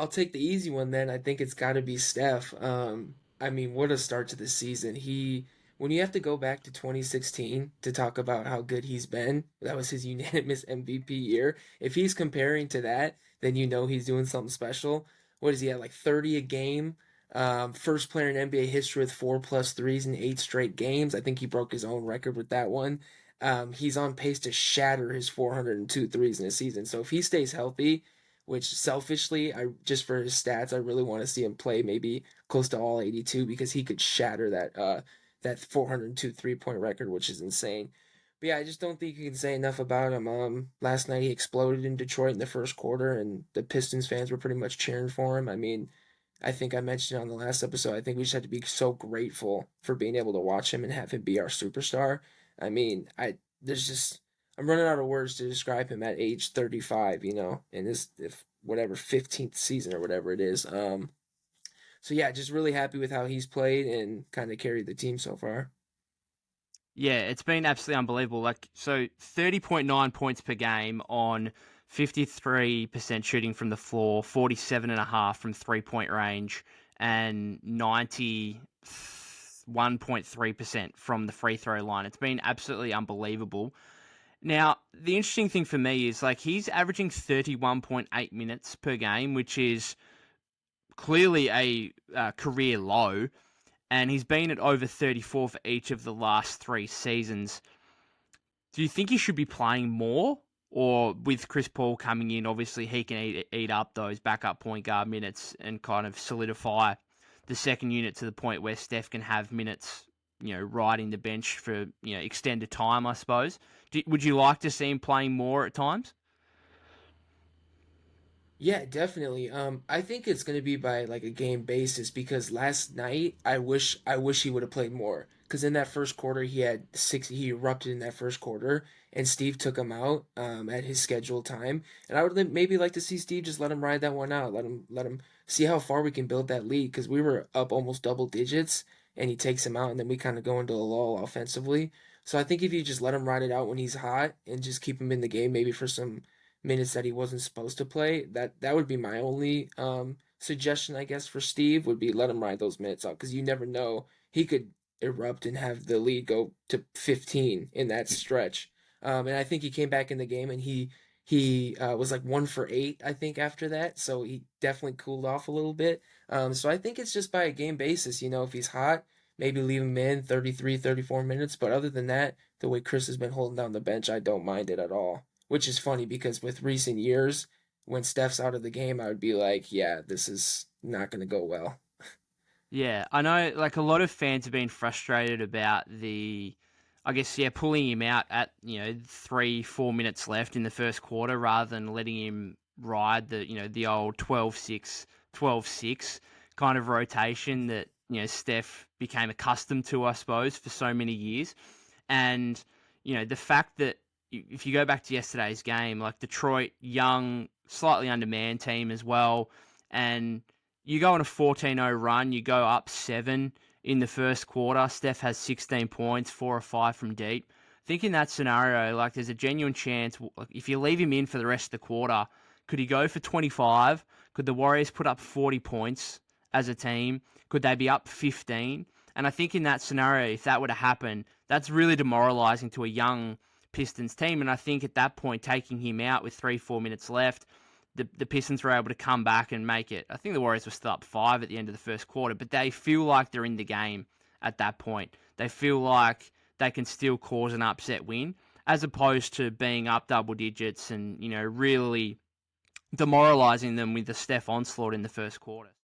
I'll take the easy one then. I think it's got to be Steph. I mean, what a start to the season. When you have to go back to 2016 to talk about how good he's been, that was his unanimous MVP year. If he's comparing to that, then you know he's doing something special. What is he at, like 30 a game? First player in NBA history with 4+ threes in 8 straight games. I think he broke his own record with that one. He's on pace to shatter his 402 threes in a season. So if he stays healthy, which selfishly, I just for his stats, I really want to see him play maybe close to all 82 because he could shatter that 402 3-point record, which is insane. But yeah, I just don't think you can say enough about him. Last night he exploded in Detroit in the first quarter, and the Pistons fans were pretty much cheering for him. I mean, I think I mentioned on the last episode, I think we just had to be so grateful for being able to watch him and have him be our superstar. I mean, there's just I'm running out of words to describe him at age 35, in his if whatever 15th season or whatever it is. So yeah, just really happy with how he's played and kind of carried the team so far. Yeah, it's been absolutely unbelievable. Like, so 30.9 points per game on 53% shooting from the floor, 47.5 from 3-point range, and 91.3% from the free throw line. It's been absolutely unbelievable. Now, the interesting thing for me is like he's averaging 31.8 minutes per game, which is clearly a career low, and he's been at over 34 for each of the last 3 seasons. Do you think he should be playing more? Or with Chris Paul coming in, obviously he can eat up those backup point guard minutes and kind of solidify the second unit to the point where Steph can have minutes, riding the bench for, extended time, I suppose. Would you like to see him playing more at times? Yeah, definitely. I think it's gonna be by like a game basis because last night I wish he would have played more. Because in that first quarter he erupted in that first quarter and Steve took him out at his scheduled time. And I would maybe like to see Steve just let him ride that one out. Let him see how far we can build that lead because we were up almost double digits and he takes him out and then we kind of go into a lull offensively. So I think if you just let him ride it out when he's hot and just keep him in the game maybe for some minutes that he wasn't supposed to play. That would be my only suggestion, I guess, for Steve would be let him ride those minutes out because you never know he could erupt and have the lead go to 15 in that stretch. And I think he came back in the game and he was like 1 for 8, I think, after that. So he definitely cooled off a little bit. So I think it's just by a game basis. If he's hot, maybe leave him in 33, 34 minutes. But other than that, the way Chris has been holding down the bench, I don't mind it at all. Which is funny because with recent years, when Steph's out of the game, I would be like, yeah, this is not going to go well. Yeah, I know like a lot of fans have been frustrated about I guess, yeah, pulling him out at, 3, 4 minutes left in the first quarter rather than letting him ride the old 12-6, 12-6 kind of rotation that, Steph became accustomed to, I suppose, for so many years. And, the fact that if you go back to yesterday's game, like Detroit, young, slightly undermanned team as well, and you go on a 14-0 run, you go up 7 in the first quarter. Steph has 16 points, 4 or 5 from deep. I think in that scenario, like there's a genuine chance, like, if you leave him in for the rest of the quarter, could he go for 25? Could the Warriors put up 40 points as a team? Could they be up 15? And I think in that scenario, if that were to happen, that's really demoralizing to a young Pistons team. And I think at that point, taking him out with 3, 4 minutes left, the Pistons were able to come back and make it. I think the Warriors were still up 5 at the end of the first quarter, but they feel like they're in the game at that point. They feel like they can still cause an upset win, as opposed to being up double digits and, really demoralizing them with the Steph onslaught in the first quarter.